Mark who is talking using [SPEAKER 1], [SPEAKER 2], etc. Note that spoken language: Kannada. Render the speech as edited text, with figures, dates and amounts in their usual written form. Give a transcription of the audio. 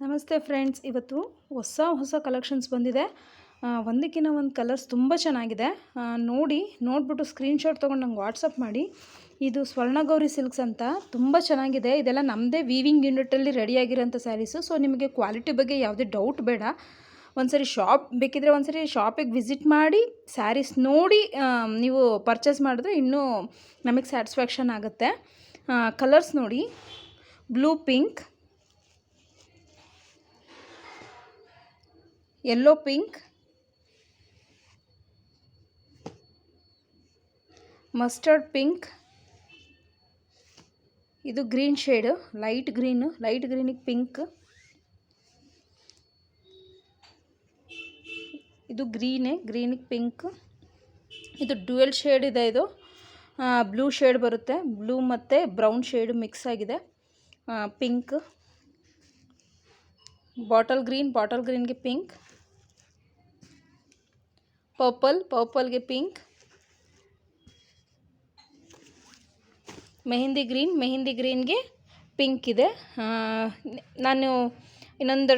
[SPEAKER 1] ನಮಸ್ತೆ ಫ್ರೆಂಡ್ಸ್, ಇವತ್ತು ಹೊಸ ಕಲೆಕ್ಷನ್ಸ್ ಬಂದಿದೆ. ಒಂದಕ್ಕಿಂತ ಒಂದು ಕಲರ್ಸ್ ತುಂಬ ಚೆನ್ನಾಗಿದೆ. ನೋಡಿಬಿಟ್ಟು ಸ್ಕ್ರೀನ್ಶಾಟ್ ತೊಗೊಂಡು ನಂಗೆ ವಾಟ್ಸಪ್ ಮಾಡಿ. ಇದು ಸ್ವರ್ಣಗೌರಿ ಸಿಲ್ಕ್ಸ್ ಅಂತ ತುಂಬ ಚೆನ್ನಾಗಿದೆ. ಇದೆಲ್ಲ ನಮ್ಮದೇ ವೀವಿಂಗ್ ಯೂನಿಟಲ್ಲಿ ರೆಡಿಯಾಗಿರೋಂಥ ಸ್ಯಾರೀಸು. ಸೊ ನಿಮಗೆ ಕ್ವಾಲಿಟಿ ಬಗ್ಗೆ ಯಾವುದೇ ಡೌಟ್ ಬೇಡ. ಬೇಕಿದ್ರೆ ಒಂದ್ಸರಿ ಶಾಪಿಗೆ ವಿಸಿಟ್ ಮಾಡಿ ಸ್ಯಾರೀಸ್ ನೋಡಿ ನೀವು ಪರ್ಚೇಸ್ ಮಾಡಿದ್ರೆ ಇನ್ನೂ ನಮಗೆ ಸ್ಯಾಟಿಸ್ಫ್ಯಾಕ್ಷನ್ ಆಗುತ್ತೆ. ಕಲರ್ಸ್ ನೋಡಿ, blue pink, yellow pink, mustard pink, ಇದು ಗ್ರೀನ್ ಶೇಡ್, ಲೈಟ್ ಗ್ರೀನಿಗೆ ಪಿಂಕ್, ಇದು ಗ್ರೀನಿಗೆ ಪಿಂಕ್, ಇದು ಡ್ಯುಯಲ್ ಶೇಡ್ ಇದೆ. ಇದು ಬ್ಲೂ ಶೇಡ್ ಬರುತ್ತೆ, ಬ್ಲೂ ಮತ್ತು ಬ್ರೌನ್ ಶೇಡ್ ಮಿಕ್ಸ್ ಆಗಿದೆ. ಪಿಂಕ್, ಬಾಟಲ್ ಗ್ರೀನ್ಗೆ ಪಿಂಕ್, ಪರ್ಪಲ್ಗೆ ಪಿಂಕ್, ಮೆಹಂದಿ ಗ್ರೀನ್ಗೆ ಪಿಂಕ್ ಇದೆ. ನಾನು ಇನ್ನೊಂದು